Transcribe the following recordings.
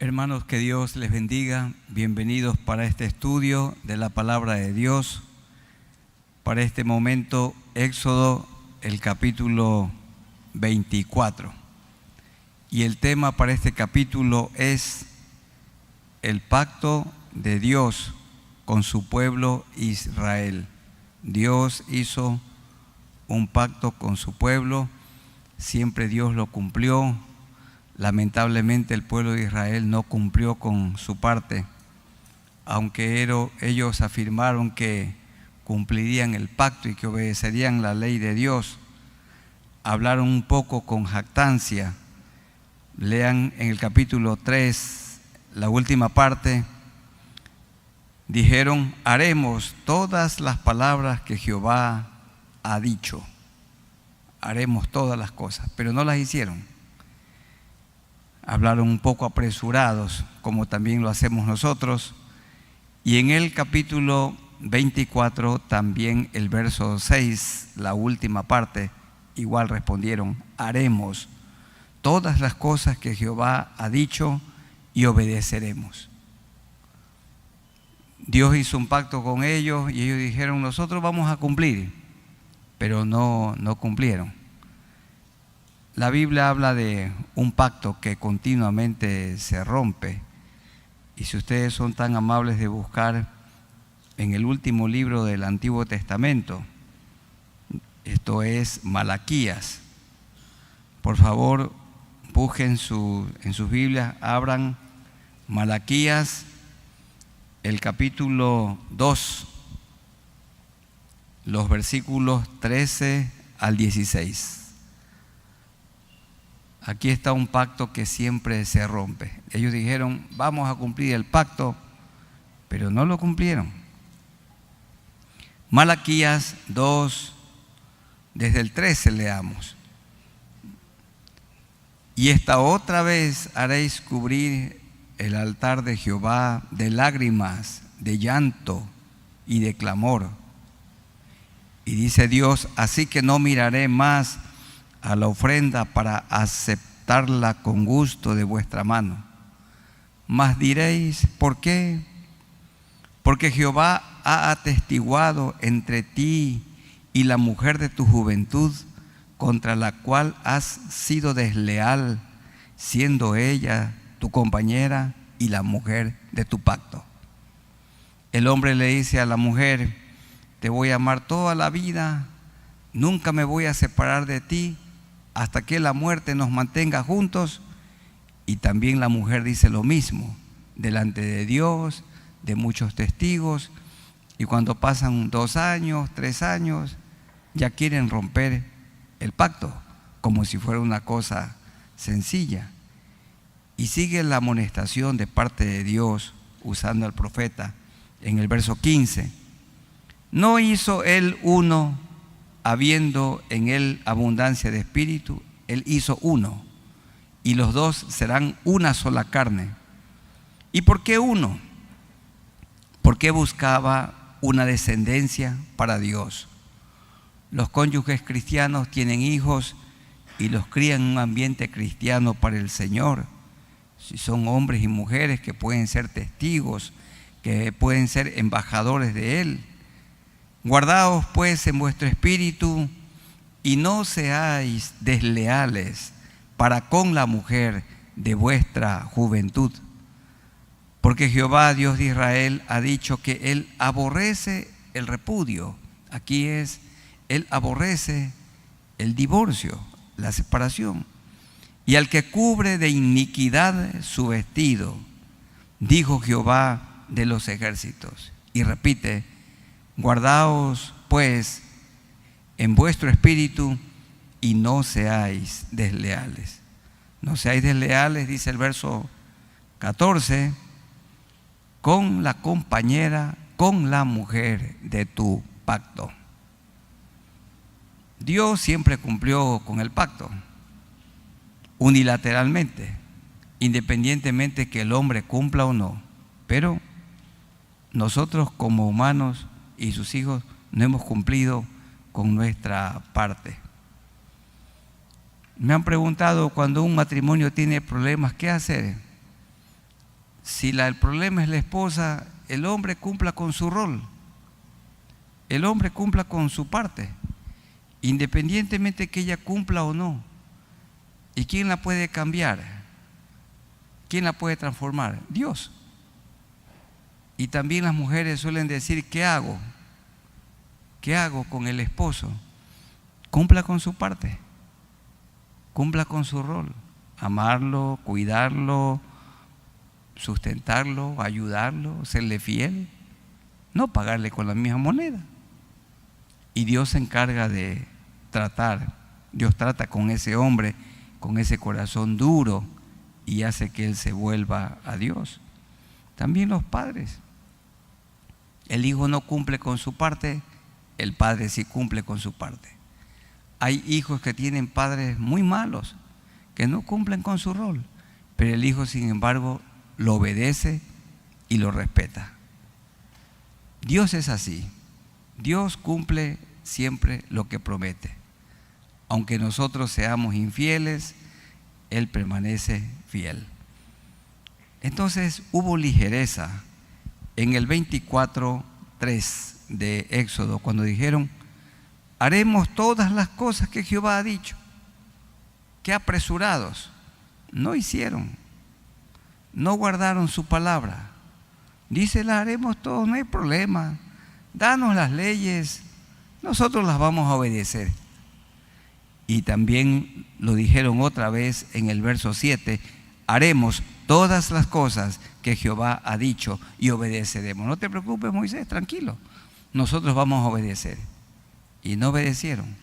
Hermanos, que Dios les bendiga. Bienvenidos para este estudio de la palabra de Dios. Para este momento, Éxodo, el capítulo 24. Y el tema para este capítulo es el pacto de Dios con su pueblo Israel. Dios hizo un pacto con su pueblo, siempre Dios lo cumplió. Lamentablemente el pueblo de Israel no cumplió con su parte, aunque ellos afirmaron que cumplirían el pacto y que obedecerían la ley de Dios. Hablaron un poco con jactancia. Lean en el capítulo 3, la última parte. Dijeron: haremos todas las palabras que Jehová ha dicho. Haremos todas las cosas, pero no las hicieron. Hablaron un poco apresurados, como también lo hacemos nosotros. Y en el capítulo 24, también el verso 6, la última parte, igual respondieron: haremos todas las cosas que Jehová ha dicho y obedeceremos. Dios hizo un pacto con ellos y ellos dijeron: nosotros vamos a cumplir, pero no cumplieron. La Biblia habla de un pacto que continuamente se rompe. Y si ustedes son tan amables de buscar en el último libro del Antiguo Testamento, esto es Malaquías, por favor busquen en sus Biblias, abran Malaquías, el capítulo 2, los versículos 13 al 16. Aquí está un pacto que siempre se rompe. Ellos dijeron: vamos a cumplir el pacto, pero no lo cumplieron. Malaquías 2, desde el 13 leamos. Y esta otra vez haréis cubrir el altar de Jehová de lágrimas, de llanto y de clamor. Y dice Dios: así que no miraré más a la ofrenda para aceptarla con gusto de vuestra mano. Mas diréis: ¿por qué? Porque Jehová ha atestiguado entre ti y la mujer de tu juventud, contra la cual has sido desleal, siendo ella tu compañera y la mujer de tu pacto. El hombre le dice a la mujer: te voy a amar toda la vida, nunca me voy a separar de ti, hasta que la muerte nos mantenga juntos. Y también la mujer dice lo mismo, delante de Dios, de muchos testigos. Y cuando pasan 2 años, 3 años, ya quieren romper el pacto, como si fuera una cosa sencilla. Y sigue la amonestación de parte de Dios, usando al profeta, en el verso 15. ¿No hizo él uno, habiendo en él abundancia de espíritu? Él hizo uno, y los dos serán una sola carne. ¿Y por qué uno? Porque buscaba una descendencia para Dios. Los cónyuges cristianos tienen hijos y los crían en un ambiente cristiano para el Señor. Si son hombres y mujeres que pueden ser testigos, que pueden ser embajadores de Él. Guardaos pues en vuestro espíritu y no seáis desleales para con la mujer de vuestra juventud. Porque Jehová, Dios de Israel, ha dicho que Él aborrece el repudio. Aquí es: Él aborrece el divorcio, la separación. Y al que cubre de iniquidad su vestido, dijo Jehová de los ejércitos. Y repite: guardaos pues en vuestro espíritu y no seáis desleales. No seáis desleales, dice el verso 14, con la compañera, con la mujer de tu pacto. Dios siempre cumplió con el pacto, unilateralmente, independientemente que el hombre cumpla o no. Pero nosotros como humanos y sus hijos no hemos cumplido con nuestra parte. Me han preguntado, cuando un matrimonio tiene problemas, ¿qué hacer? Si el problema es la esposa, el hombre cumpla con su rol. El hombre cumpla con su parte, independientemente que ella cumpla o no. ¿Y quién la puede cambiar? ¿Quién la puede transformar? Dios. Y también las mujeres suelen decir, ¿qué hago? ¿Qué hago con el esposo? Cumpla con su parte, cumpla con su rol, amarlo, cuidarlo, sustentarlo, ayudarlo, serle fiel, no pagarle con la misma moneda. Y Dios se encarga de tratar, Dios trata con ese hombre, con ese corazón duro, y hace que él se vuelva a Dios. También los padres. El hijo no cumple con su parte, el padre sí cumple con su parte. Hay hijos que tienen padres muy malos, que no cumplen con su rol, pero el hijo, sin embargo, lo obedece y lo respeta. Dios es así. Dios cumple siempre lo que promete. Aunque nosotros seamos infieles, Él permanece fiel. Entonces hubo ligereza en el 24:3 de Éxodo, cuando dijeron, haremos todas las cosas que Jehová ha dicho. Qué apresurados. No hicieron, no guardaron su palabra. Dice, la haremos todos, no hay problema. Danos las leyes, nosotros las vamos a obedecer. Y también lo dijeron otra vez en el verso 7, haremos todas las cosas que Jehová ha dicho y obedeceremos. No te preocupes, Moisés, tranquilo, nosotros vamos a obedecer. Y no obedecieron.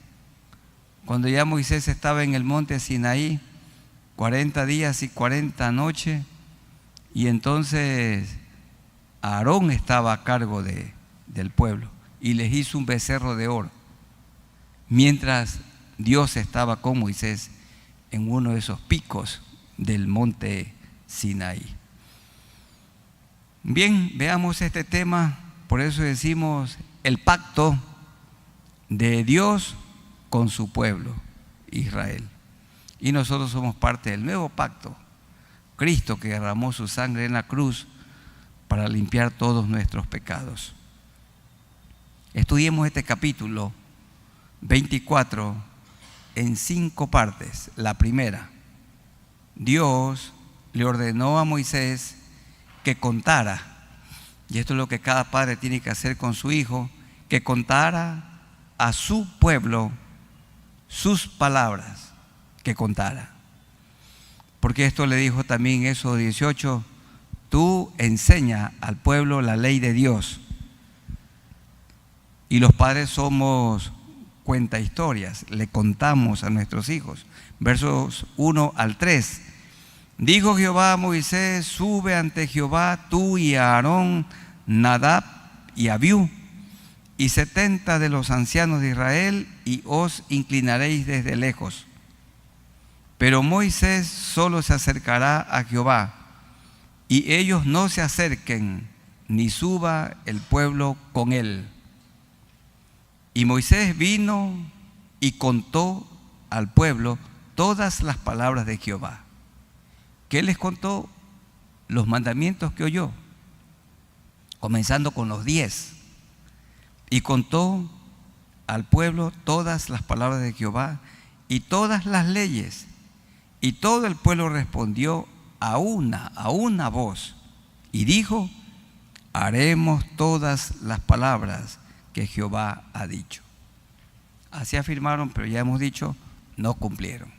Cuando ya Moisés estaba en el monte Sinaí, 40 días y 40 noches, y entonces Aarón estaba a cargo del pueblo y les hizo un becerro de oro, mientras Dios estaba con Moisés en uno de esos picos del monte Sinaí. Bien, veamos este tema, por eso decimos el pacto de Dios con su pueblo, Israel. Y nosotros somos parte del nuevo pacto. Cristo que derramó su sangre en la cruz para limpiar todos nuestros pecados. Estudiemos este capítulo 24 en 5 partes. La primera, Dios le ordenó a Moisés que contara, y esto es lo que cada padre tiene que hacer con su hijo, que contara a su pueblo sus palabras, que contara. Porque esto le dijo también Éxodo 18, tú enseña al pueblo la ley de Dios. Y los padres somos cuenta historias, le contamos a nuestros hijos. Versos 1 al 3. Dijo Jehová a Moisés, sube ante Jehová tú y Aarón, Nadab y Abiú, y 70 de los ancianos de Israel, y os inclinaréis desde lejos. Pero Moisés solo se acercará a Jehová, y ellos no se acerquen, ni suba el pueblo con él. Y Moisés vino y contó al pueblo todas las palabras de Jehová. ¿Qué les contó? Los mandamientos que oyó, comenzando con los 10. Y contó al pueblo todas las palabras de Jehová y todas las leyes. Y todo el pueblo respondió a una voz. Y dijo, haremos todas las palabras que Jehová ha dicho. Así afirmaron, pero ya hemos dicho, no cumplieron.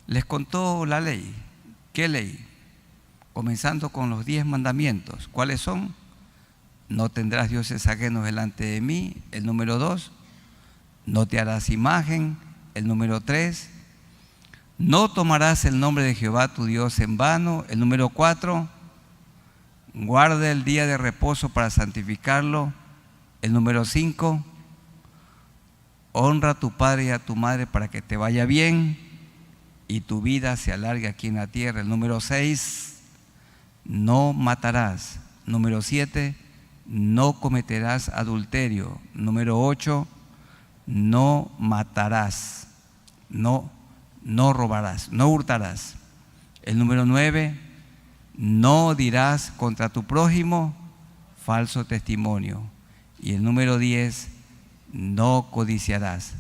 Les contó la ley. ¿Qué ley? Comenzando con los 10 mandamientos. ¿Cuáles son? No tendrás dioses ajenos delante de mí. El número 2, no te harás imagen. El número 3, no tomarás el nombre de Jehová tu Dios en vano. El número 4, guarda el día de reposo para santificarlo. El número 5, honra a tu padre y a tu madre para que te vaya bien y tu vida se alargue aquí en la tierra. El número 6, no matarás. Número 7, no cometerás adulterio. Número 8, no matarás. No robarás, no hurtarás. El número 9, no dirás contra tu prójimo falso testimonio. Y el número 10, no codiciarás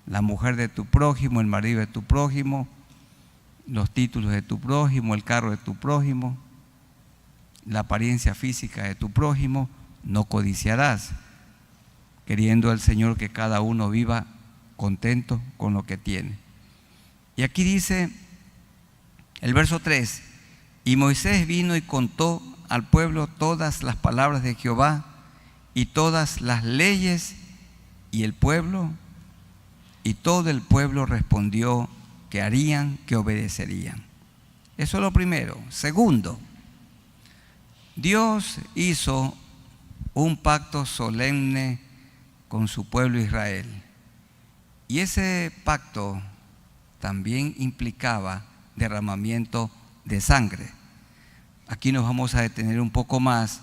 la mujer de tu prójimo, el marido de tu prójimo, los títulos de tu prójimo, el carro de tu prójimo, la apariencia física de tu prójimo. No codiciarás, queriendo el Señor que cada uno viva contento con lo que tiene. Y aquí dice el verso 3: y Moisés vino y contó al pueblo todas las palabras de Jehová y todas las leyes, y el pueblo y todo el pueblo respondió que harían, que obedecerían. Eso es lo primero. Segundo, Dios hizo un pacto solemne con su pueblo Israel. Y ese pacto también implicaba derramamiento de sangre. Aquí nos vamos a detener un poco más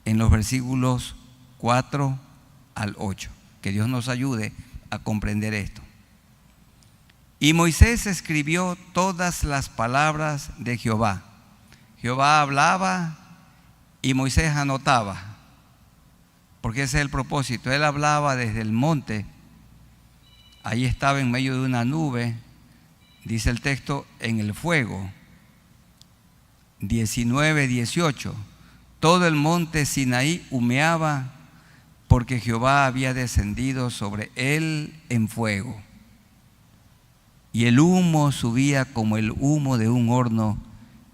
en los versículos 4 al 8. Que Dios nos ayude a comprender esto. Y Moisés escribió todas las palabras de Jehová. Jehová hablaba y Moisés anotaba, porque ese es el propósito. Él hablaba desde el monte, ahí estaba en medio de una nube, dice el texto, en el fuego. 19, 18. Todo el monte Sinaí humeaba, porque Jehová había descendido sobre él en fuego. Y el humo subía como el humo de un horno,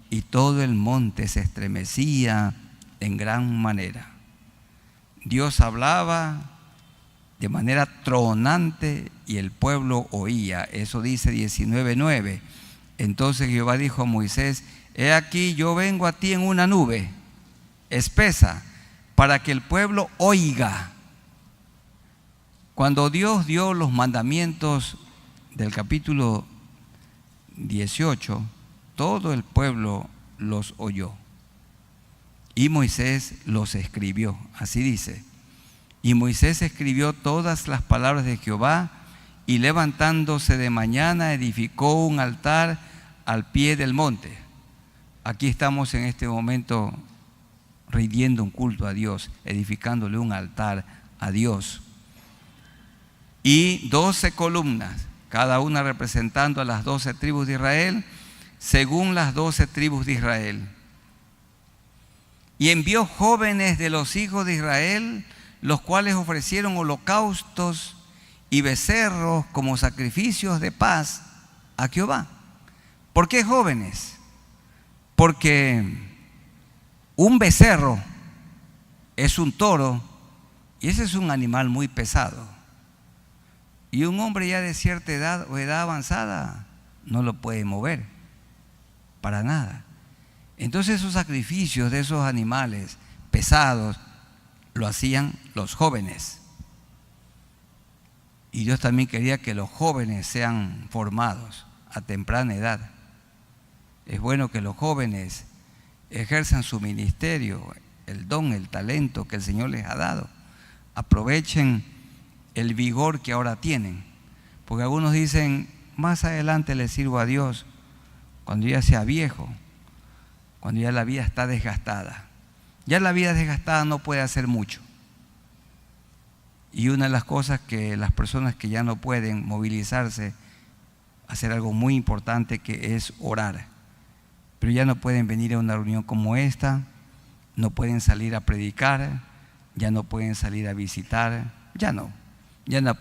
y todo el monte se estremecía en gran manera. Dios hablaba de manera tronante y el pueblo oía. Eso dice 19:9. Entonces Jehová dijo a Moisés: he aquí, yo vengo a ti en una nube espesa, para que el pueblo oiga. Cuando Dios dio los mandamientos del capítulo 18, todo el pueblo los oyó. Y Moisés los escribió. Así dice: y Moisés escribió todas las palabras de Jehová, y levantándose de mañana edificó un altar al pie del monte. Aquí estamos en este momento rindiendo un culto a Dios, edificándole un altar a Dios. Y 12 columnas, cada una representando a las 12 tribus de Israel, según las 12 tribus de Israel. Y envió jóvenes de los hijos de Israel, los cuales ofrecieron holocaustos y becerros como sacrificios de paz a Jehová. ¿Por qué jóvenes? Porque un becerro es un toro, y ese es un animal muy pesado. Y un hombre ya de cierta edad o edad avanzada no lo puede mover para nada. Entonces esos sacrificios de esos animales pesados lo hacían los jóvenes. Y Dios también quería que los jóvenes sean formados a temprana edad. Es bueno que los jóvenes ejerzan su ministerio, el don, el talento que el Señor les ha dado. Aprovechen el vigor que ahora tienen, porque algunos dicen: más adelante le sirvo a Dios cuando ya sea viejo, cuando ya la vida está desgastada. Ya la vida desgastada no puede hacer mucho. Y una de las cosas que las personas que ya no pueden movilizarse, hacer algo muy importante, que es orar. Pero ya no pueden venir a una reunión como esta, no pueden salir a predicar, ya no pueden salir a visitar, ya no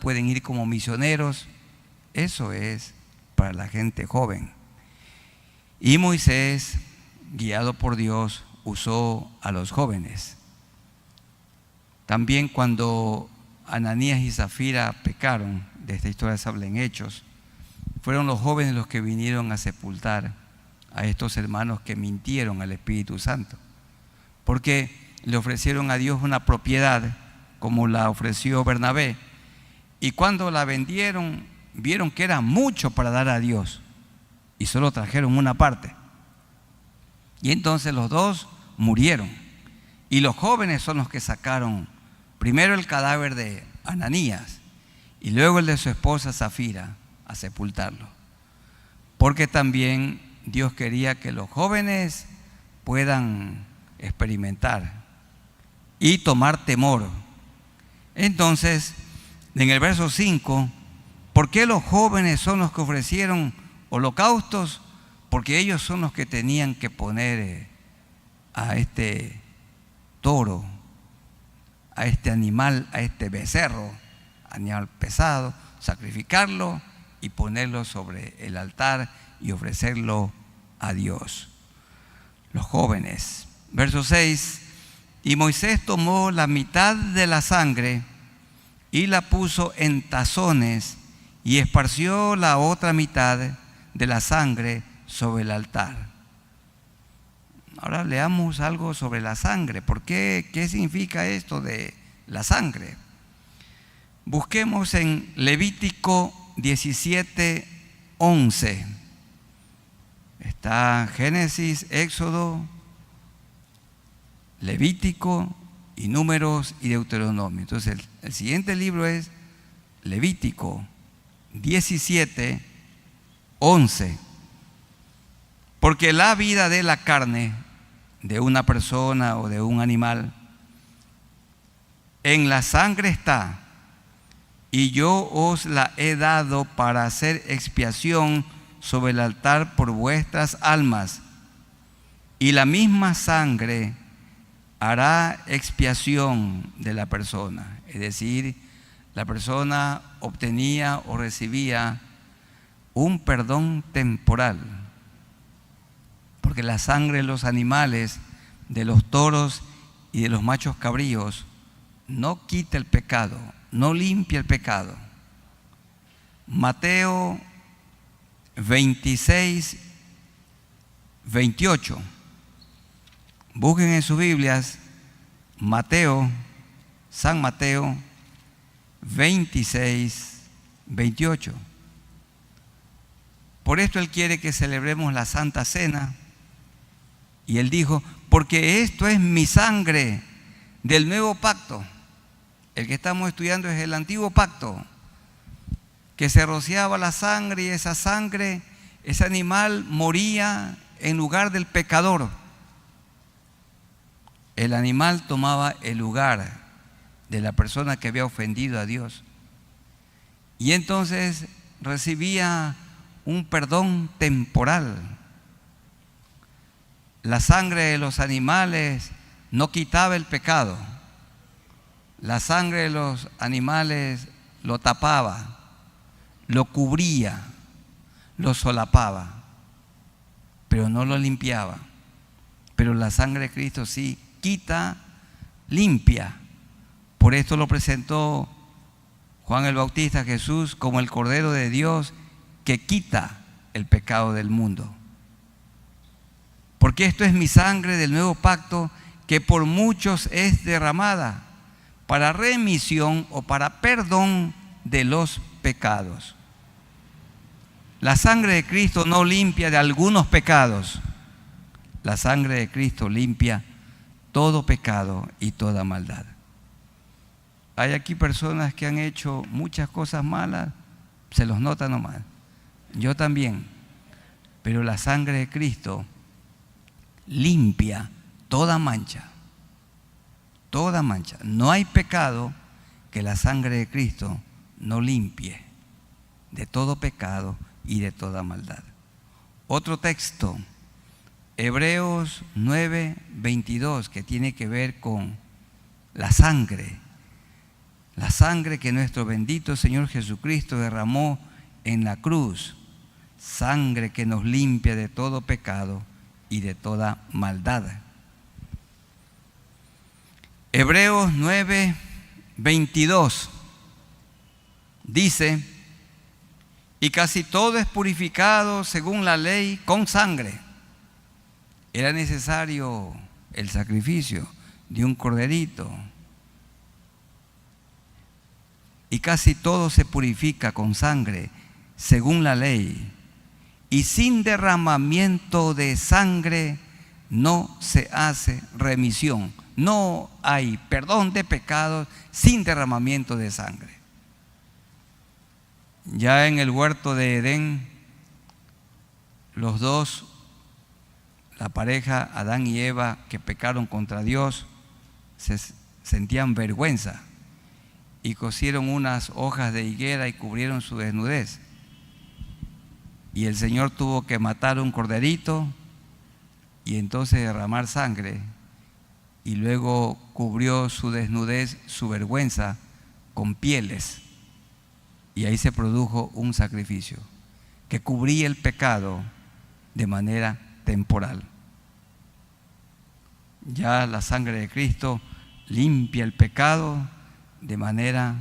pueden ir como misioneros. Eso es para la gente joven. Y Moisés, guiado por Dios, usó a los jóvenes. También cuando Ananías y Zafira pecaron, de esta historia se habla en Hechos, fueron los jóvenes los que vinieron a sepultar a estos hermanos que mintieron al Espíritu Santo, porque le ofrecieron a Dios una propiedad como la ofreció Bernabé, y cuando la vendieron vieron que era mucho para dar a Dios y solo trajeron una parte, y entonces los dos murieron. Y los jóvenes son los que sacaron primero el cadáver de Ananías y luego el de su esposa Zafira a sepultarlo, porque también Dios quería que los jóvenes puedan experimentar y tomar temor. Entonces, en el verso 5, ¿por qué los jóvenes son los que ofrecieron holocaustos? Porque ellos son los que tenían que poner a este toro, a este animal, a este becerro, animal pesado, sacrificarlo y ponerlo sobre el altar y ofrecerlo a Dios. Los jóvenes. Verso 6, y Moisés tomó la mitad de la sangre y la puso en tazones y esparció la otra mitad de la sangre sobre el altar. Ahora leamos algo sobre la sangre. ¿Por qué? ¿Qué significa esto de la sangre? Busquemos en Levítico 17:11. Está Génesis, Éxodo, Levítico y Números y Deuteronomio. Entonces el siguiente libro es Levítico 17:11. Porque la vida de la carne de una persona o de un animal en la sangre está, y yo os la he dado para hacer expiación sobre el altar por vuestras almas, y la misma sangre hará expiación de la persona. Es decir, la persona obtenía o recibía un perdón temporal, porque la sangre de los animales, de los toros y de los machos cabríos no quita el pecado, no limpia el pecado. Mateo 26:28. Busquen en sus Biblias San Mateo 26:28. Por esto Él quiere que celebremos la Santa Cena. Y Él dijo, porque esto es mi sangre del nuevo pacto. El que estamos estudiando es el antiguo pacto, que se rociaba la sangre, y esa sangre, ese animal moría en lugar del pecador. El animal tomaba el lugar de la persona que había ofendido a Dios. Y entonces recibía un perdón temporal. La sangre de los animales no quitaba el pecado. La sangre de los animales lo tapaba, lo cubría, lo solapaba, pero no lo limpiaba. Pero la sangre de Cristo sí quita, limpia. Por esto lo presentó Juan el Bautista a Jesús como el Cordero de Dios que quita el pecado del mundo. Porque esto es mi sangre del nuevo pacto, que por muchos es derramada para remisión o para perdón de los pecados. La sangre de Cristo no limpia de algunos pecados. La sangre de Cristo limpia todo pecado y toda maldad. Hay aquí personas que han hecho muchas cosas malas, se los nota nomás. Yo también. Pero la sangre de Cristo limpia toda mancha. Toda mancha. No hay pecado que la sangre de Cristo no limpie de todo pecado y de toda maldad. Otro texto, Hebreos 9:22, que tiene que ver con la sangre que nuestro bendito Señor Jesucristo derramó en la cruz, sangre que nos limpia de todo pecado y de toda maldad. Hebreos 9:22 dice, y casi todo es purificado según la ley con sangre. Era necesario el sacrificio de un corderito. Y casi todo se purifica con sangre según la ley. Y sin derramamiento de sangre no se hace remisión. No hay perdón de pecados sin derramamiento de sangre. Ya en el huerto de Edén, las dos la pareja Adán y Eva que pecaron contra Dios sentían vergüenza y cosieron unas hojas de higuera y cubrieron su desnudez. Y el Señor tuvo que matar un corderito y entonces derramar sangre, y luego cubrió su desnudez, su vergüenza, con pieles, y ahí se produjo un sacrificio que cubría el pecado de manera temporal. Ya la sangre de Cristo limpia el pecado de manera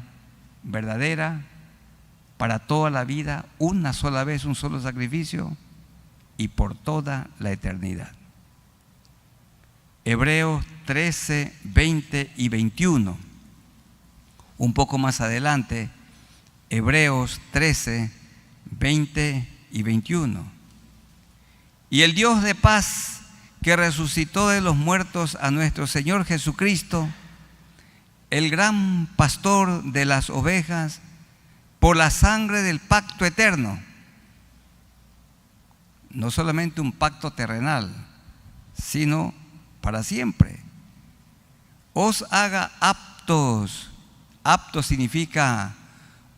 verdadera para toda la vida, una sola vez, un solo sacrificio y por toda la eternidad. Hebreos 13, 20 y 21. Un poco más adelante, Hebreos 13, 20 y 21. Y el Dios de paz, que resucitó de los muertos a nuestro Señor Jesucristo, el gran pastor de las ovejas, por la sangre del pacto eterno, no solamente un pacto terrenal, sino para siempre, os haga aptos. Aptos significa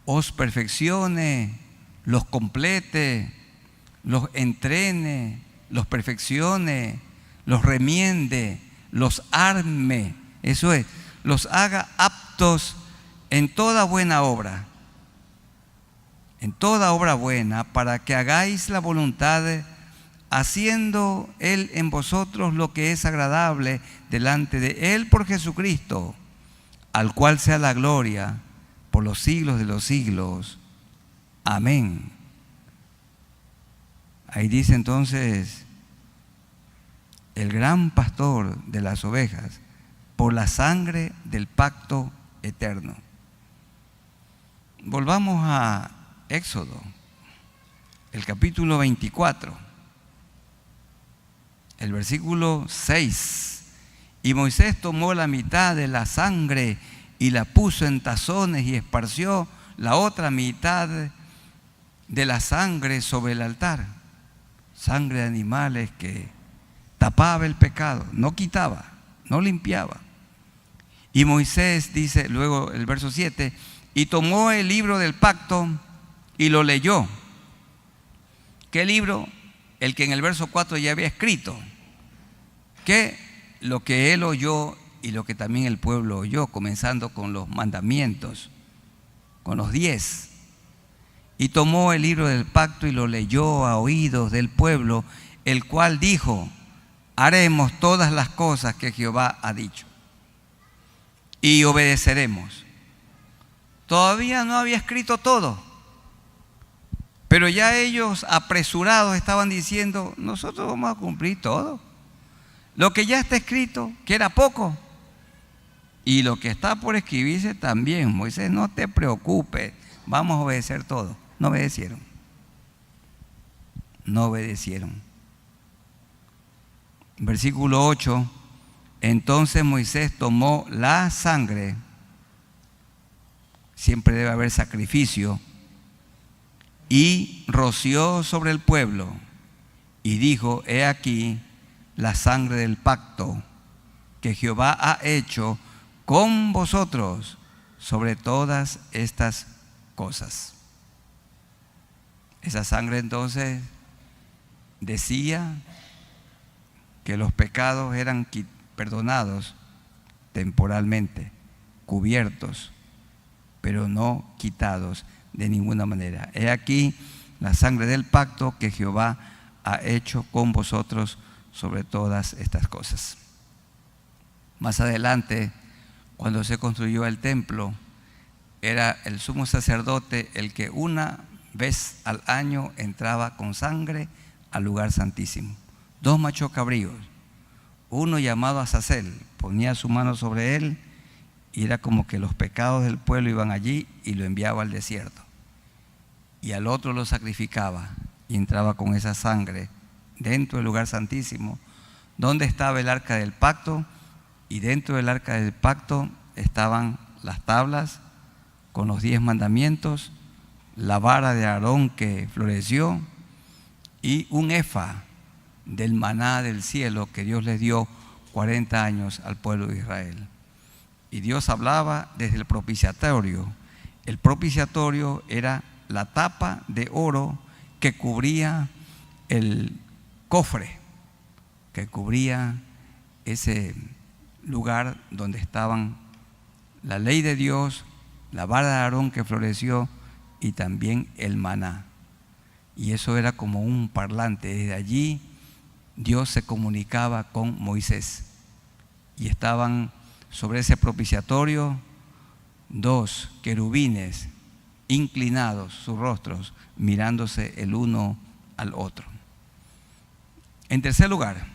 os perfeccione, los complete, los entrene, los perfeccione, los remiende, los arme. Eso es, los haga aptos en toda buena obra, en toda obra buena, para que hagáis la voluntad, haciendo Él en vosotros lo que es agradable delante de Él por Jesucristo, al cual sea la gloria por los siglos de los siglos. Amén. Ahí dice entonces, el gran pastor de las ovejas, por la sangre del pacto eterno. Volvamos a Éxodo, el capítulo 24, el versículo 6. Y Moisés tomó la mitad de la sangre y la puso en tazones y esparció la otra mitad de la sangre sobre el altar. Sangre de animales que tapaba el pecado, no quitaba, no limpiaba. Y Moisés dice, luego el verso 7, y tomó el libro del pacto y lo leyó. ¿Qué libro? El que en el verso 4 ya había escrito, que lo que él oyó y lo que también el pueblo oyó, comenzando con los mandamientos, con los 10. Y tomó el libro del pacto y lo leyó a oídos del pueblo, el cual dijo, haremos todas las cosas que Jehová ha dicho y obedeceremos. Todavía no había escrito todo, pero ya ellos apresurados estaban diciendo, nosotros vamos a cumplir todo. Lo que ya está escrito, que era poco, y lo que está por escribirse también. Moisés, no te preocupes, vamos a obedecer todo. No obedecieron. No obedecieron. Versículo 8. Entonces Moisés tomó la sangre, siempre debe haber sacrificio, y roció sobre el pueblo, y dijo, he aquí la sangre del pacto que Jehová ha hecho con vosotros sobre todas estas cosas. Esa sangre entonces decía que los pecados eran perdonados temporalmente, cubiertos, pero no quitados de ninguna manera. He aquí la sangre del pacto que Jehová ha hecho con vosotros sobre todas estas cosas. Más adelante, cuando se construyó el templo, era el sumo sacerdote el que una vez al año entraba con sangre al lugar santísimo. 2 machos cabríos, uno llamado Azazel, ponía su mano sobre él y era como que los pecados del pueblo iban allí y lo enviaba al desierto. Y al otro lo sacrificaba y entraba con esa sangre dentro del lugar santísimo, donde estaba el arca del pacto, y dentro del arca del pacto estaban las tablas con los 10 mandamientos, la vara de Aarón que floreció y un efa del maná del cielo que Dios les dio 40 años al pueblo de Israel. Y Dios hablaba desde el propiciatorio. El propiciatorio era la tapa de oro que cubría el cofre, que cubría ese lugar donde estaban la ley de Dios, la vara de Aarón que floreció y también el maná. Y eso era como un parlante. Desde allí Dios se comunicaba con Moisés. Y estaban sobre ese propiciatorio 2 querubines inclinados, sus rostros, mirándose el uno al otro. En tercer lugar,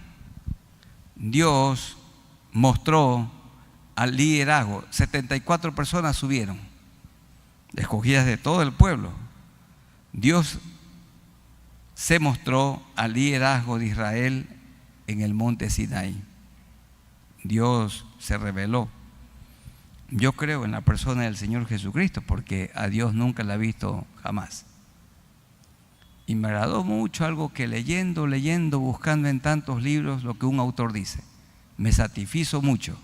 Dios mostró al liderazgo. 74 personas subieron, escogidas de todo el pueblo. Dios se mostró al liderazgo de Israel en el monte Sinaí. Dios se reveló. Yo creo en la persona del Señor Jesucristo, porque a Dios nunca la he visto jamás. Y me agradó mucho algo que leyendo, buscando en tantos libros lo que un autor dice. Me satisfizo mucho.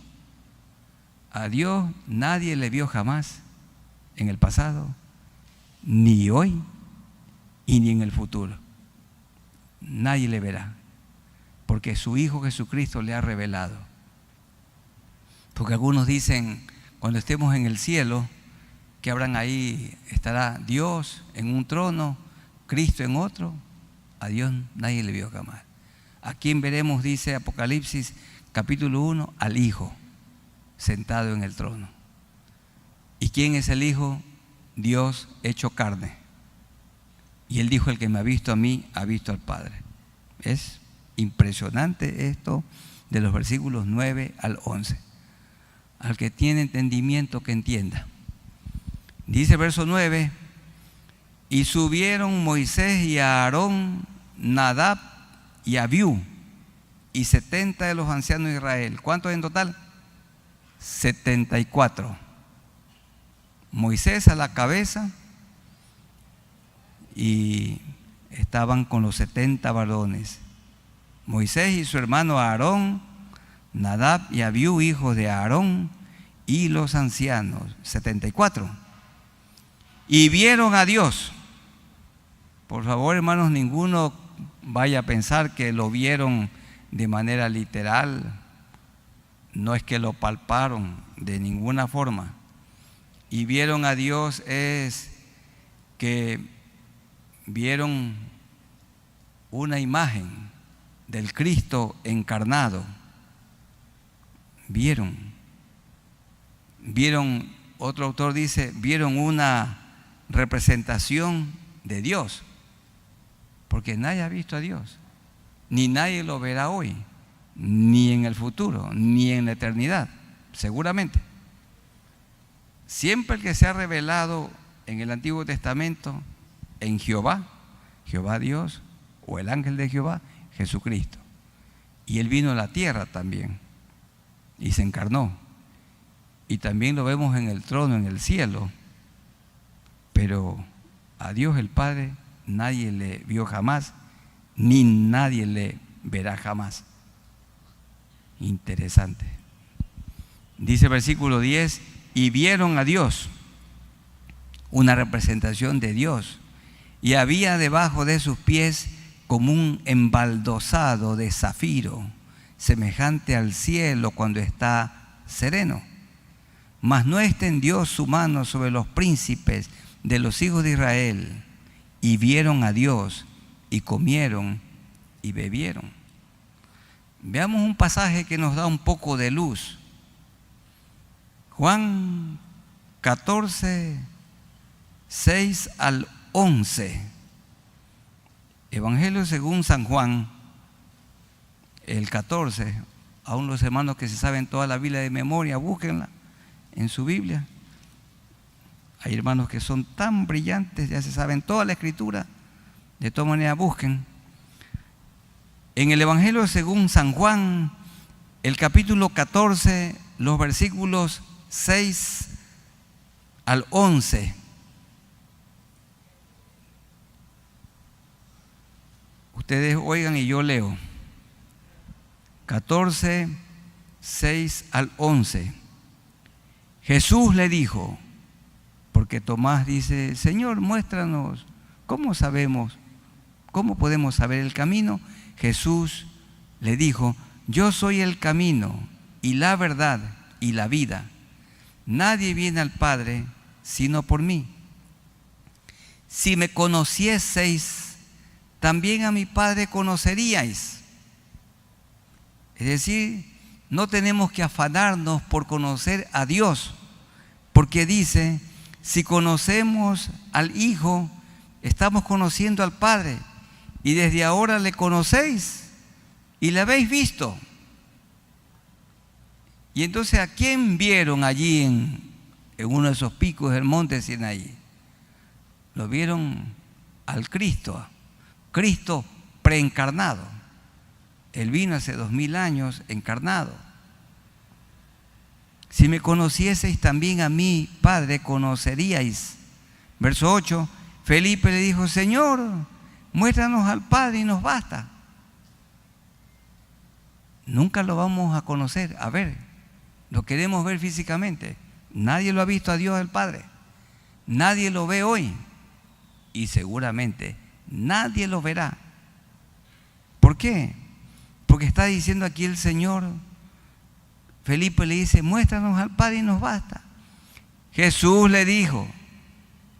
A Dios nadie le vio jamás en el pasado, ni hoy, y ni en el futuro. Nadie le verá, porque su Hijo Jesucristo le ha revelado. Porque algunos dicen, cuando estemos en el cielo, que habrán ahí, estará Dios en un trono, Cristo en otro. A Dios nadie le vio jamás. ¿A quién veremos? Dice Apocalipsis capítulo 1, al Hijo sentado en el trono. ¿Y quién es el Hijo? Dios hecho carne. Y Él dijo, el que me ha visto a mí, ha visto al Padre. Es impresionante esto de los versículos 9 al 11. Al que tiene entendimiento que entienda. Dice verso 9, y subieron Moisés y Aarón, Nadab y Abiú, y 70 de los ancianos de Israel. ¿Cuántos en total? 74. Moisés a la cabeza, y estaban con los 70 varones. Moisés y su hermano Aarón, Nadab y Abiú, hijos de Aarón, y los ancianos, 74. Y vieron a Dios. Por favor, hermanos, ninguno vaya a pensar que lo vieron de manera literal. No es que lo palparon de ninguna forma. Y vieron a Dios es que vieron una imagen del Cristo encarnado. Vieron, otro autor dice, vieron una representación de Dios, porque nadie ha visto a Dios, ni nadie lo verá hoy, ni en el futuro, ni en la eternidad, seguramente. Siempre el que se ha revelado en el Antiguo Testamento, en Jehová, Jehová Dios, o el ángel de Jehová, Jesucristo. Y Él vino a la tierra también, y se encarnó. Y también lo vemos en el trono, en el cielo. Pero a Dios el Padre nadie le vio jamás, ni nadie le verá jamás. Interesante. Dice el versículo 10, y vieron a Dios, una representación de Dios, y había debajo de sus pies como un embaldosado de zafiro, semejante al cielo cuando está sereno. Mas no extendió su mano sobre los príncipes de los hijos de Israel, y vieron a Dios, y comieron y bebieron. Veamos un pasaje que nos da un poco de luz. Juan 14, 6 al 11. Evangelio según San Juan, el 14. Aún los hermanos que se saben toda la Biblia de memoria, búsquenla en su Biblia. Hay hermanos que son tan brillantes, ya se saben toda la Escritura. De todas maneras, busquen. En el Evangelio según San Juan, el capítulo 14, los versículos 6 al 11. Ustedes oigan y yo leo. 14, 6 al 11. Jesús le dijo, porque Tomás dice, Señor, muéstranos, ¿cómo sabemos? ¿Cómo podemos saber el camino? Jesús le dijo, yo soy el camino y la verdad y la vida. Nadie viene al Padre sino por mí. Si me conocieseis, también a mi Padre conoceríais. Es decir, no tenemos que afanarnos por conocer a Dios, porque dice, si conocemos al Hijo, estamos conociendo al Padre, y desde ahora le conocéis y le habéis visto. Y entonces, ¿a quién vieron allí en uno de esos picos del monte Sinaí? Lo vieron al Cristo, Cristo preencarnado. Él vino hace 2000 años encarnado. Si me conocieseis, también a mí, Padre, conoceríais. Verso 8, Felipe le dijo, Señor, muéstranos al Padre y nos basta. Nunca lo vamos a conocer, a ver, lo queremos ver físicamente. Nadie lo ha visto a Dios el Padre. Nadie lo ve hoy. Y seguramente nadie lo verá. ¿Por qué? Porque está diciendo aquí el Señor. Felipe le dice, muéstranos al Padre y nos basta. Jesús le dijo,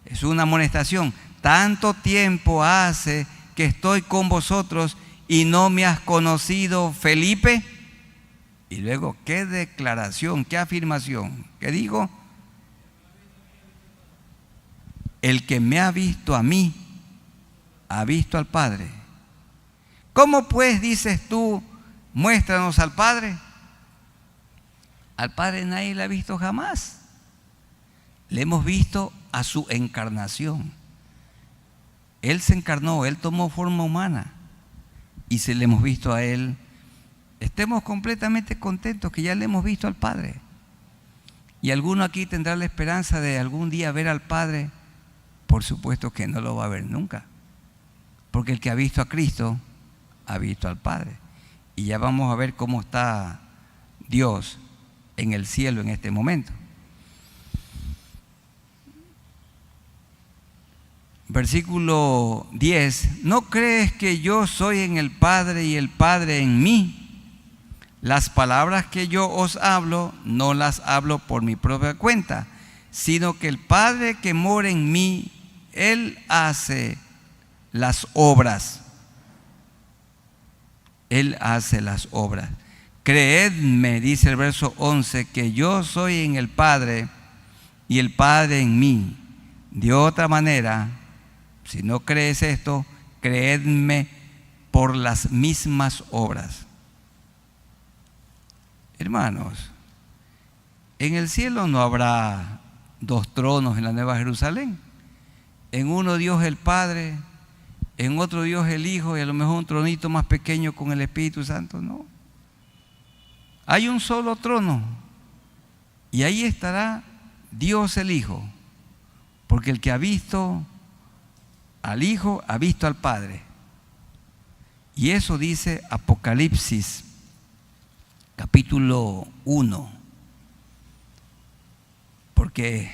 es una amonestación, tanto tiempo hace que estoy con vosotros y no me has conocido, Felipe. Y luego, qué declaración, qué afirmación. ¿Qué digo? El que me ha visto a mí, ha visto al Padre. ¿Cómo pues dices tú, muéstranos al Padre? Al Padre nadie le ha visto jamás. Le hemos visto a su encarnación. Él se encarnó, Él tomó forma humana y se le hemos visto a Él. Estemos completamente contentos que ya le hemos visto al Padre. Y alguno aquí tendrá la esperanza de algún día ver al Padre. Por supuesto que no lo va a ver nunca, porque el que ha visto a Cristo ha visto al Padre. Y ya vamos a ver cómo está Dios en el cielo en este momento. Versículo 10, ¿no crees que yo soy en el Padre y el Padre en mí? Las palabras que yo os hablo, no las hablo por mi propia cuenta, sino que el Padre que mora en mí, Él hace las obras. Él hace las obras. Creedme, dice el verso 11, que yo soy en el Padre y el Padre en mí. De otra manera, si no crees esto, creedme por las mismas obras. Hermanos, en el cielo no habrá dos tronos en la Nueva Jerusalén. En uno Dios el Padre, en otro Dios el Hijo y a lo mejor un tronito más pequeño con el Espíritu Santo. No. Hay un solo trono y ahí estará Dios el Hijo, porque el que ha visto al Hijo ha visto al Padre. Y eso dice Apocalipsis capítulo 1, porque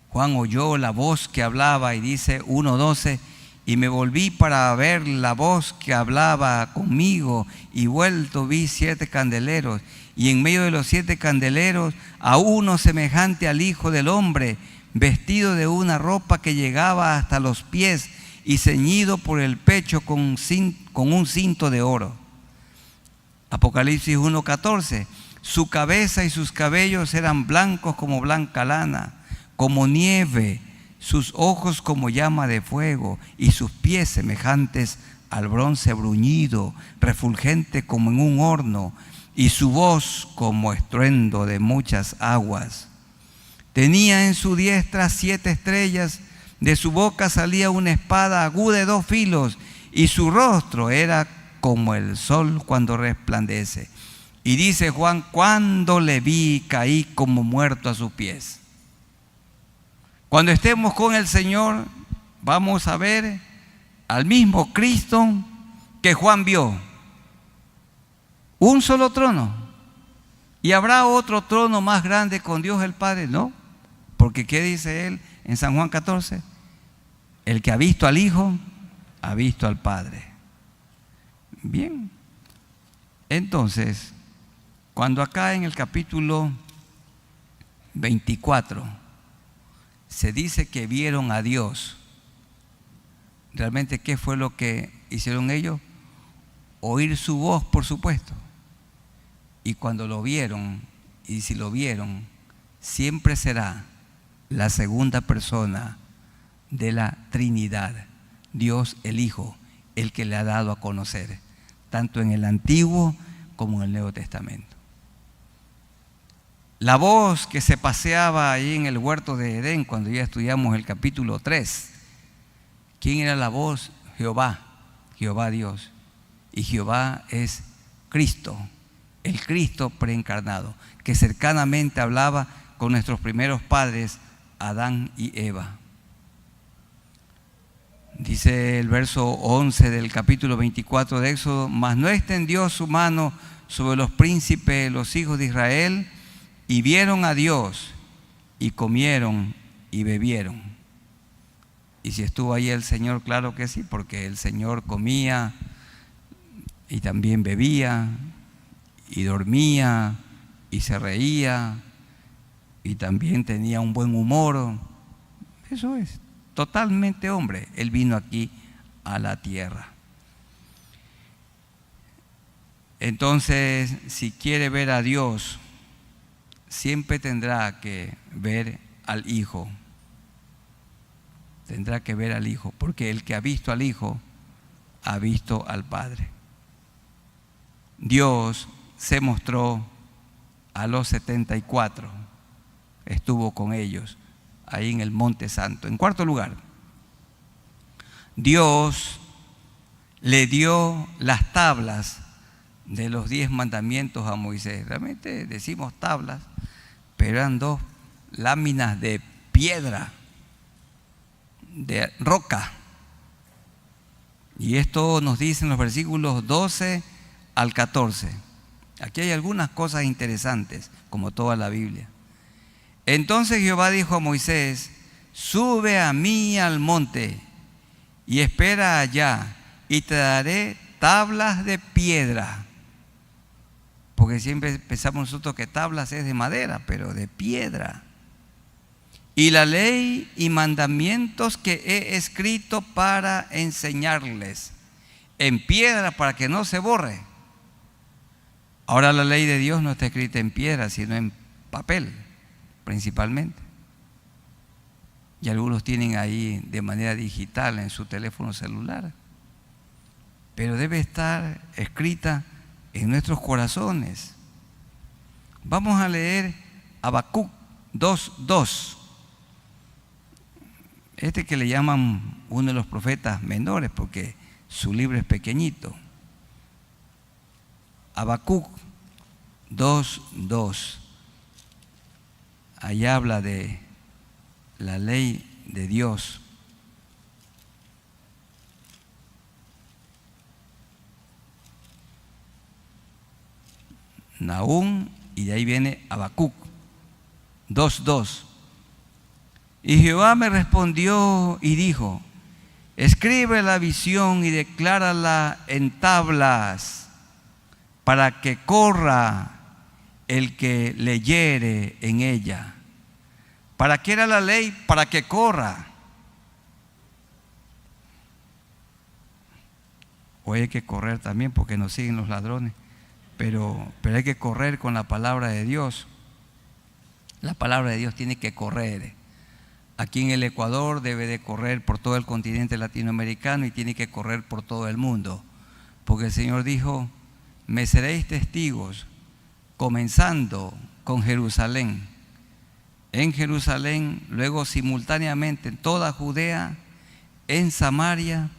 Juan oyó la voz que hablaba y dice 1:12, y me volví para ver la voz que hablaba conmigo y vuelto vi 7 candeleros y en medio de los 7 candeleros a uno semejante al Hijo del Hombre, vestido de una ropa que llegaba hasta los pies y ceñido por el pecho con un cinto de oro. Apocalipsis 1:14, su cabeza y sus cabellos eran blancos como blanca lana, como nieve, sus ojos como llama de fuego y sus pies semejantes al bronce bruñido, refulgente como en un horno, y su voz como estruendo de muchas aguas. Tenía en su diestra 7 estrellas, de su boca salía una espada aguda de 2 filos, y su rostro era como el sol cuando resplandece. Y dice Juan, cuando le vi, caí como muerto a sus pies. Cuando estemos con el Señor, vamos a ver al mismo Cristo que Juan vio. Un solo trono. ¿Y habrá otro trono más grande con Dios el Padre? No. Porque ¿qué dice él en San Juan 14? El que ha visto al Hijo, ha visto al Padre. Bien. Entonces, cuando acá en el capítulo 24 se dice que vieron a Dios, ¿realmente qué fue lo que hicieron ellos? Oír su voz, por supuesto. Y cuando lo vieron, y si lo vieron, siempre será la segunda persona de la Trinidad, Dios el Hijo, el que le ha dado a conocer, tanto en el Antiguo como en el Nuevo Testamento. La voz que se paseaba ahí en el huerto de Edén, cuando ya estudiamos el capítulo 3, ¿quién era la voz? Jehová, Jehová Dios. Y Jehová es Cristo, el Cristo preencarnado, que cercanamente hablaba con nuestros primeros padres, Adán y Eva. Dice el verso 11 del capítulo 24 de Éxodo: mas no extendió su mano sobre los príncipes de los hijos de Israel, y vieron a Dios, y comieron y bebieron. Y si estuvo ahí el Señor, claro que sí, porque el Señor comía y también bebía, y dormía, y se reía, y también tenía un buen humor. Eso es, totalmente hombre. Él vino aquí a la tierra. Entonces, si quiere ver a Dios, siempre tendrá que ver al Hijo. Tendrá que ver al Hijo, porque el que ha visto al Hijo, ha visto al Padre. Dios se mostró a los 74, estuvo con ellos ahí en el Monte Santo. En cuarto lugar, Dios le dio las tablas de los 10 mandamientos a Moisés. Realmente decimos tablas, pero eran 2 láminas de piedra, de roca. Y esto nos dice en los versículos 12 al 14. Aquí hay algunas cosas interesantes, como toda la Biblia. Entonces Jehová dijo a Moisés: sube a mí al monte y espera allá, y te daré tablas de piedra. Porque siempre pensamos nosotros que tablas es de madera, pero de piedra. Y la ley y mandamientos que he escrito para enseñarles, en piedra, para que no se borre. Ahora la ley de Dios no está escrita en piedra, sino en papel, principalmente. Y algunos tienen ahí de manera digital en su teléfono celular. Pero debe estar escrita en nuestros corazones. Vamos a leer Habacuc 2:2. Este que le llaman uno de los profetas menores, porque su libro es pequeñito. Habacuc 2:2. Ahí habla de la ley de Dios. Nahum, y de ahí viene Habacuc 2:2. Y Jehová me respondió y dijo: escribe la visión y declárala en tablas, para que corra el que leyere en ella. ¿Para qué era la ley? Para que corra. Hoy hay que correr también porque nos siguen los ladrones, pero hay que correr con la palabra de Dios. La palabra de Dios tiene que correr. Aquí en el Ecuador debe de correr por todo el continente latinoamericano y tiene que correr por todo el mundo, porque el Señor dijo: me seréis testigos, comenzando con Jerusalén. En Jerusalén, luego simultáneamente en toda Judea, en Samaria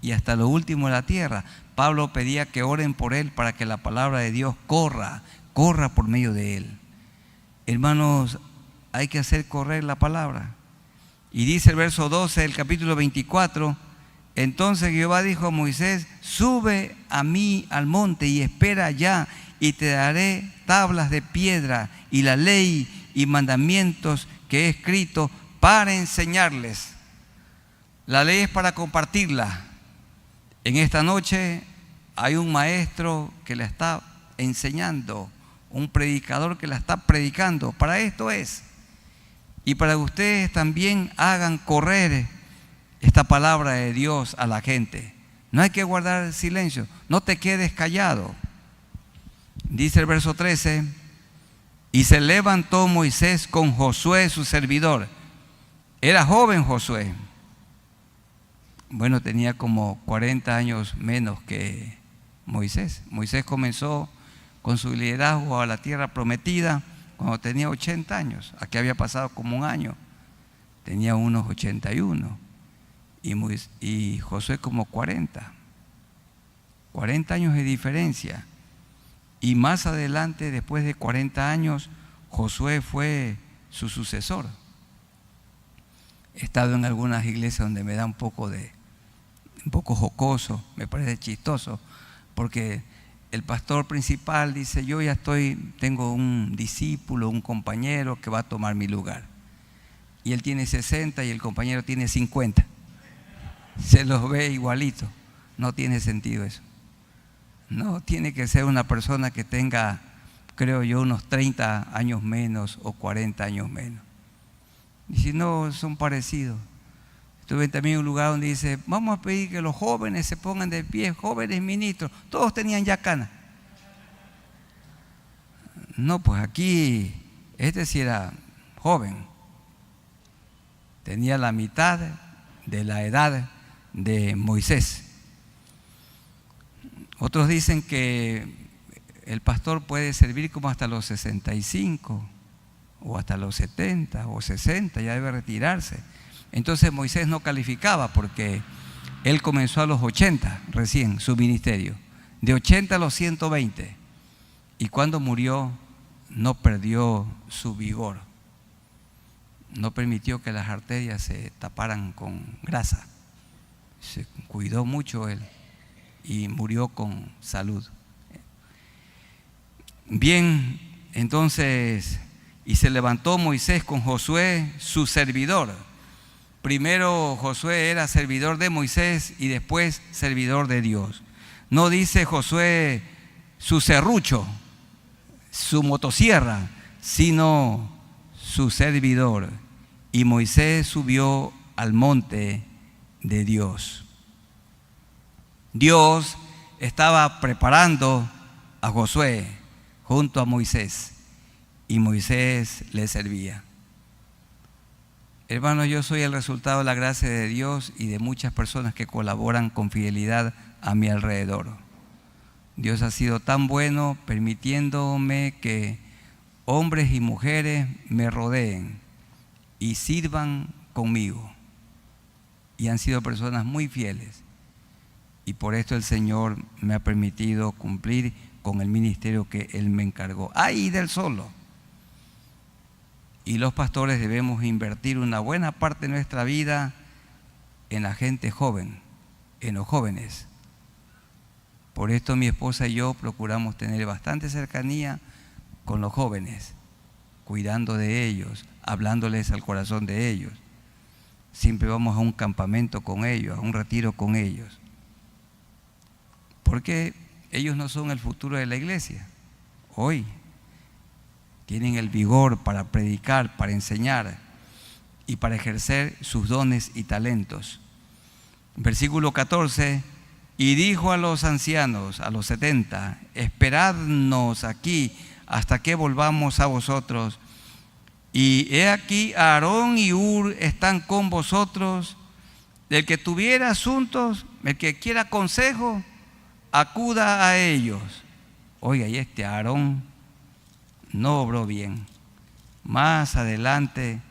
y hasta lo último de la tierra. Pablo pedía que oren por él para que la palabra de Dios corra por medio de él. Hermanos, hay que hacer correr la palabra. Y dice el verso 12 del capítulo 24: entonces Jehová dijo a Moisés: sube a mí al monte y espera allá, y te daré tablas de piedra y la ley y mandamientos que he escrito para enseñarles. La ley es para compartirla. En esta noche hay un maestro que la está enseñando, un predicador que la está predicando. Para esto es. Y para que ustedes también hagan correr esta palabra de Dios a la gente. No hay que guardar silencio, no te quedes callado. Dice el verso 13, y se levantó Moisés con Josué su servidor. Era joven Josué. Bueno, tenía como 40 años menos que Moisés. Moisés comenzó con su liderazgo a la tierra prometida cuando tenía 80 años. Aquí había pasado como un año. Tenía unos 81. Y Josué como 40. 40 años de diferencia. Y más adelante, después de 40 años, Josué fue su sucesor. He estado en algunas iglesias donde me da un poco jocoso, me parece chistoso, porque el pastor principal dice, yo ya tengo un discípulo, un compañero que va a tomar mi lugar. Y él tiene 60 y el compañero tiene 50. Se los ve igualito. No tiene sentido eso. No, tiene que ser una persona que tenga, creo yo, unos 30 años menos o 40 años menos. Y si no, son parecidos. Estuve también en un lugar donde dice, vamos a pedir que los jóvenes se pongan de pie, jóvenes ministros. Todos tenían ya canas. No, pues aquí, este sí era joven. Tenía la mitad de la edad de Moisés. Otros dicen que el pastor puede servir como hasta los 65 o hasta los 70 o 60, ya debe retirarse. Entonces Moisés no calificaba porque él comenzó a los 80 recién su ministerio, de 80 a los 120, y cuando murió no perdió su vigor, no permitió que las arterias se taparan con grasa, se cuidó mucho él y murió con salud. Bien, entonces, y se levantó Moisés con Josué, su servidor. Primero Josué era servidor de Moisés y después servidor de Dios. No dice Josué su serrucho, su motosierra, sino su servidor. Y Moisés subió al monte de Dios. Dios estaba preparando a Josué junto a Moisés y Moisés le servía. Hermanos, yo soy el resultado de la gracia de Dios y de muchas personas que colaboran con fidelidad a mi alrededor. Dios ha sido tan bueno permitiéndome que hombres y mujeres me rodeen y sirvan conmigo. Y han sido personas muy fieles. Y por esto el Señor me ha permitido cumplir con el ministerio que Él me encargó. ¡Ay del solo! Y los pastores debemos invertir una buena parte de nuestra vida en la gente joven, en los jóvenes. Por esto mi esposa y yo procuramos tener bastante cercanía con los jóvenes, cuidando de ellos, hablándoles al corazón de ellos. Siempre vamos a un campamento con ellos, a un retiro con ellos. Porque ellos no son el futuro de la iglesia. Hoy tienen el vigor para predicar, para enseñar y para ejercer sus dones y talentos. Versículo 14, y dijo a los ancianos, a los 70, esperadnos aquí hasta que volvamos a vosotros. Y he aquí Aarón y Hur están con vosotros. El que tuviera asuntos, el que quiera consejo, acuda a ellos. Oiga, y este Aarón no obró bien. Más adelante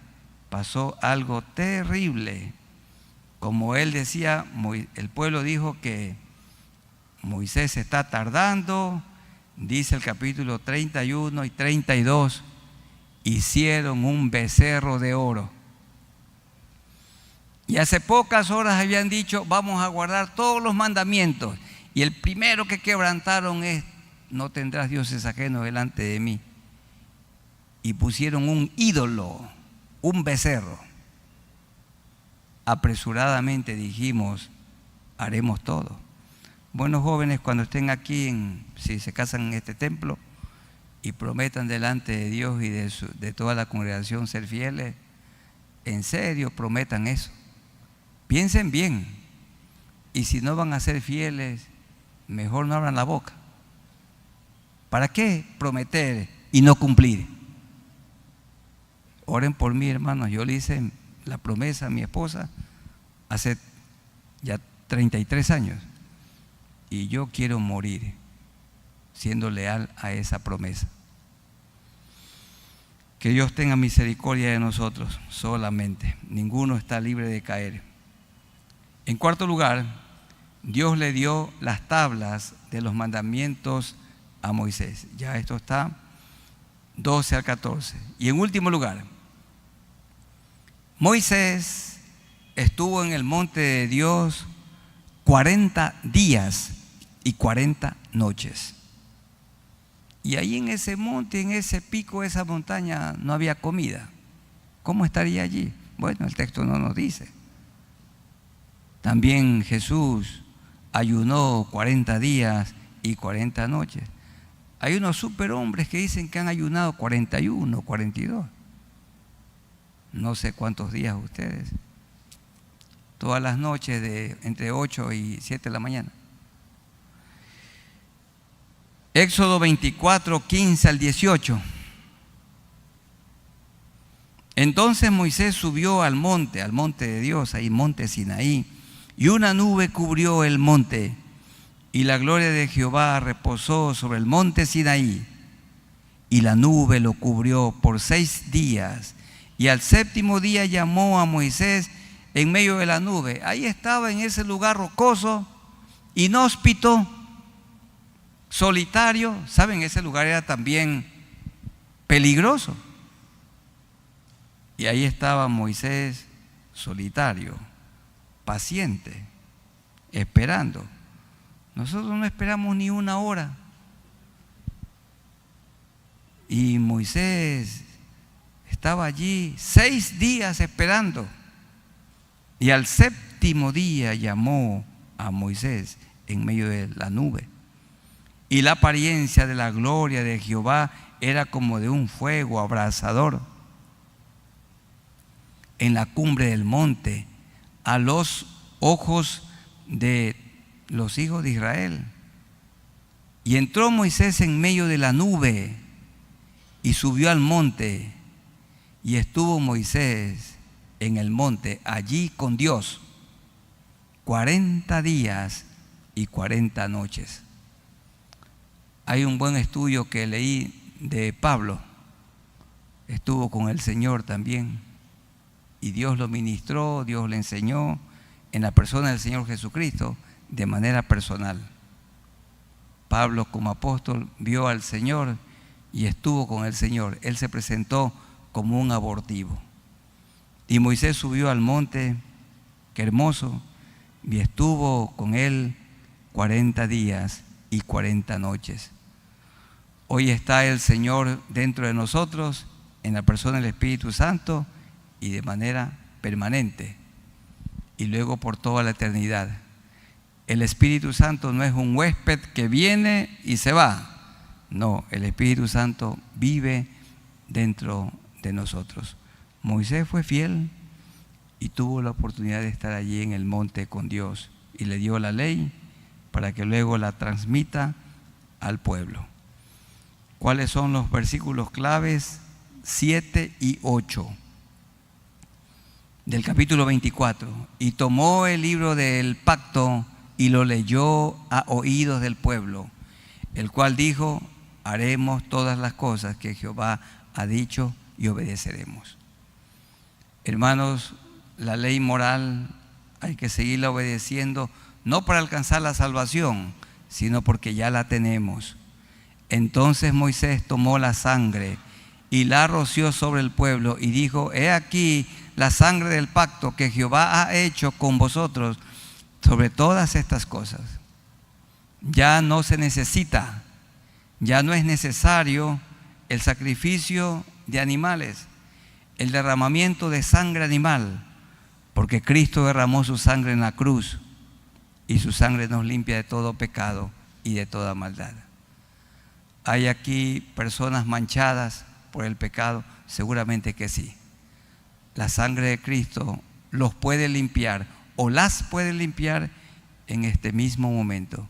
pasó algo terrible. Como él decía, el pueblo dijo que Moisés está tardando. Dice el capítulo 31 y 32, hicieron un becerro de oro. Y hace pocas horas habían dicho, vamos a guardar todos los mandamientos. Y el primero que quebrantaron es no tendrás dioses ajenos delante de mí. Y pusieron un ídolo, un becerro. Apresuradamente dijimos, haremos todo. Buenos jóvenes, cuando estén aquí, si se casan en este templo y prometan delante de Dios y de toda la congregación ser fieles, en serio prometan eso. Piensen bien, y si no van a ser fieles, mejor no abran la boca. ¿Para qué prometer y no cumplir? Oren por mí, hermanos. Yo le hice la promesa a mi esposa hace ya 33 años y yo quiero morir siendo leal a esa promesa. Que Dios tenga misericordia de nosotros solamente. Ninguno está libre de caer. En cuarto lugar, Dios le dio las tablas de los mandamientos a Moisés. Ya esto está 12 al 14. Y en último lugar, Moisés estuvo en el monte de Dios 40 días y 40 noches. Y ahí en ese monte, en ese pico, esa montaña, no había comida. ¿Cómo estaría allí? Bueno, el texto no nos dice. También Jesús ayunó 40 días y 40 noches. Hay unos superhombres que dicen que han ayunado 41, 42. No sé cuántos días ustedes. Todas las noches de entre 8 y 7 de la mañana. Éxodo 24, 15 al 18. Entonces Moisés subió al monte de Dios, ahí monte Sinaí, y una nube cubrió el monte, y la gloria de Jehová reposó sobre el monte Sinaí, y la nube lo cubrió por 6 días, y al séptimo día llamó a Moisés en medio de la nube. Ahí estaba en ese lugar rocoso, inhóspito, solitario. Saben, ese lugar era también peligroso. Y ahí estaba Moisés solitario, paciente, esperando. Nosotros no esperamos ni una hora. Y Moisés estaba allí 6 días esperando. Y al séptimo día llamó a Moisés en medio de la nube. Y la apariencia de la gloria de Jehová era como de un fuego abrasador en la cumbre del monte, a los ojos de los hijos de Israel. Y entró Moisés en medio de la nube y subió al monte, y estuvo Moisés en el monte allí con Dios 40 días y 40 noches. Hay un buen estudio que leí de Pablo. Estuvo con el Señor también, y Dios lo ministró, Dios le enseñó en la persona del Señor Jesucristo de manera personal. Pablo, como apóstol, vio al Señor y estuvo con el Señor. Él se presentó como un abortivo. Y Moisés subió al monte, qué hermoso, y estuvo con él 40 días y 40 noches. Hoy está el Señor dentro de nosotros, en la persona del Espíritu Santo, y de manera permanente, y luego por toda la eternidad. El Espíritu Santo no es un huésped que viene y se va. No, el Espíritu Santo vive dentro de nosotros. Moisés fue fiel y tuvo la oportunidad de estar allí en el monte con Dios, y le dio la ley para que luego la transmita al pueblo. ¿Cuáles son los versículos claves? 7 y 8 del capítulo 24. Y tomó el libro del pacto y lo leyó a oídos del pueblo, el cual dijo: haremos todas las cosas que Jehová ha dicho y obedeceremos. Hermanos, la ley moral hay que seguirla obedeciendo, no para alcanzar la salvación, sino porque ya la tenemos. Entonces Moisés tomó la sangre y la roció sobre el pueblo y dijo: he aquí la sangre del pacto que Jehová ha hecho con vosotros sobre todas estas cosas. Ya no se necesita Ya no es necesario el sacrificio de animales, el derramamiento de sangre animal, porque Cristo derramó su sangre en la cruz y su sangre nos limpia de todo pecado y de toda maldad. ¿Hay aquí personas manchadas por el pecado? Seguramente que sí. La sangre de Cristo los puede limpiar o las puede limpiar en este mismo momento.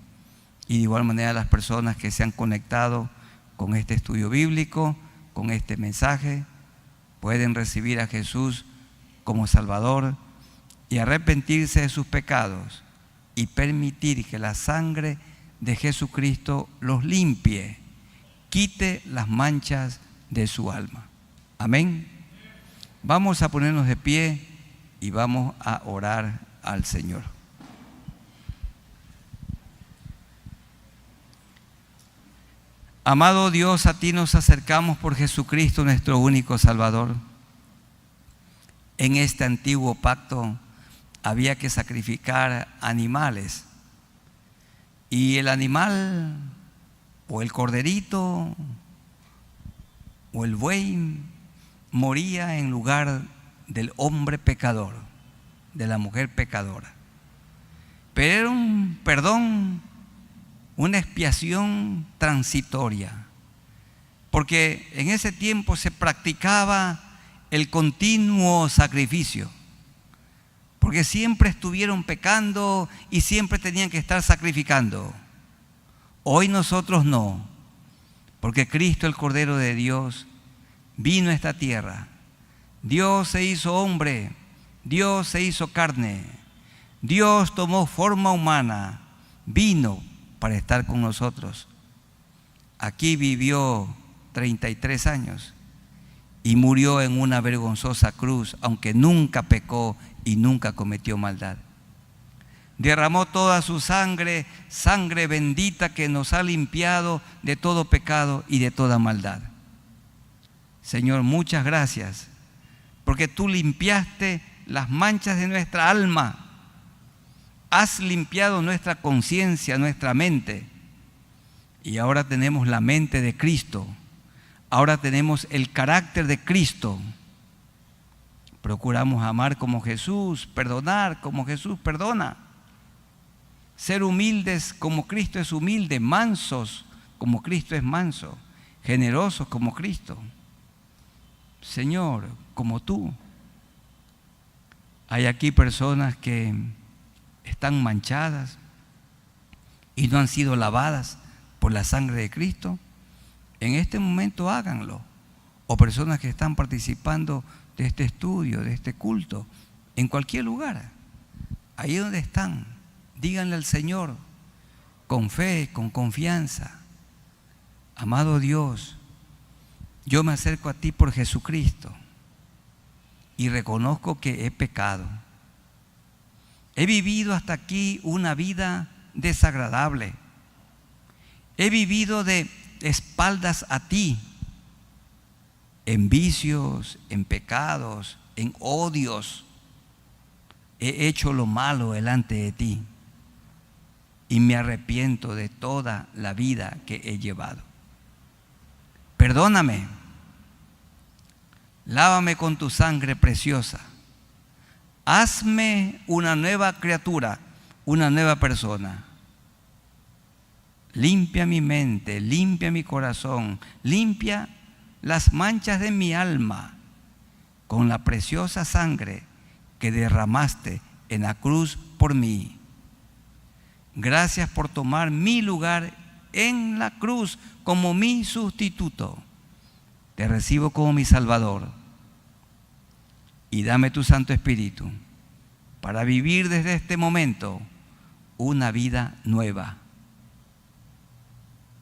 Y de igual manera las personas que se han conectado con este estudio bíblico, con este mensaje, pueden recibir a Jesús como Salvador y arrepentirse de sus pecados y permitir que la sangre de Jesucristo los limpie, quite las manchas de su alma. Amén. Vamos a ponernos de pie y vamos a orar al Señor. Amado Dios, a ti nos acercamos por Jesucristo, nuestro único Salvador. En este antiguo pacto había que sacrificar animales. Y el animal, o el corderito, o el buey, moría en lugar del hombre pecador, de la mujer pecadora. Pero era un perdón, una expiación transitoria, porque en ese tiempo se practicaba el continuo sacrificio, porque siempre estuvieron pecando y siempre tenían que estar sacrificando. Hoy nosotros no, porque Cristo, el Cordero de Dios, vino a esta tierra. Dios se hizo hombre, Dios se hizo carne, Dios tomó forma humana, vino para estar con nosotros. Aquí vivió 33 años y murió en una vergonzosa cruz, aunque nunca pecó y nunca cometió maldad. Derramó toda su sangre, sangre bendita que nos ha limpiado de todo pecado y de toda maldad. Señor, muchas gracias, porque tú limpiaste las manchas de nuestra alma. Has limpiado nuestra conciencia, nuestra mente. Y ahora tenemos la mente de Cristo. Ahora tenemos el carácter de Cristo. Procuramos amar como Jesús, perdonar como Jesús perdona. Ser humildes como Cristo es humilde, mansos como Cristo es manso, generosos como Cristo. Señor, como tú. Hay aquí personas que están manchadas y no han sido lavadas por la sangre de Cristo. En este momento háganlo. O personas que están participando de este estudio, de este culto, en cualquier lugar, ahí donde están, díganle al Señor con fe, con confianza: amado Dios, yo me acerco a ti por Jesucristo y reconozco que he pecado. He vivido hasta aquí una vida desagradable. He vivido de espaldas a ti, en vicios, en pecados, en odios. He hecho lo malo delante de ti y me arrepiento de toda la vida que he llevado. Perdóname, lávame con tu sangre preciosa. Hazme una nueva criatura, una nueva persona. Limpia mi mente, limpia mi corazón, limpia las manchas de mi alma con la preciosa sangre que derramaste en la cruz por mí. Gracias por tomar mi lugar en la cruz como mi sustituto. Te recibo como mi Salvador. Y dame tu Santo Espíritu para vivir desde este momento una vida nueva.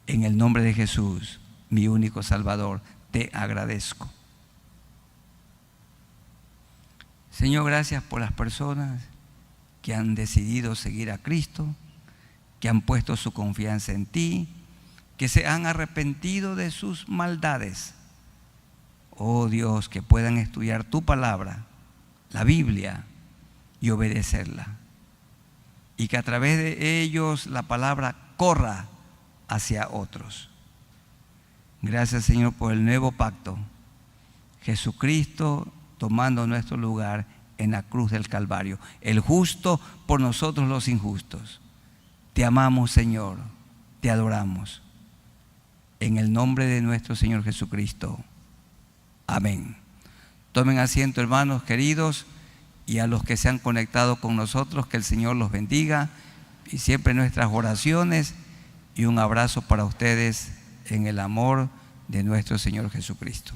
En el nombre de Jesús, mi único Salvador, te agradezco. Señor, gracias por las personas que han decidido seguir a Cristo, que han puesto su confianza en ti, que se han arrepentido de sus maldades. Oh Dios, que puedan estudiar tu palabra, la Biblia, y obedecerla. Y que a través de ellos la palabra corra hacia otros. Gracias, Señor, por el nuevo pacto. Jesucristo tomando nuestro lugar en la cruz del Calvario. El justo por nosotros los injustos. Te amamos, Señor. Te adoramos. En el nombre de nuestro Señor Jesucristo. Amén. Tomen asiento, hermanos queridos, y a los que se han conectado con nosotros, que el Señor los bendiga. Y siempre nuestras oraciones y un abrazo para ustedes en el amor de nuestro Señor Jesucristo.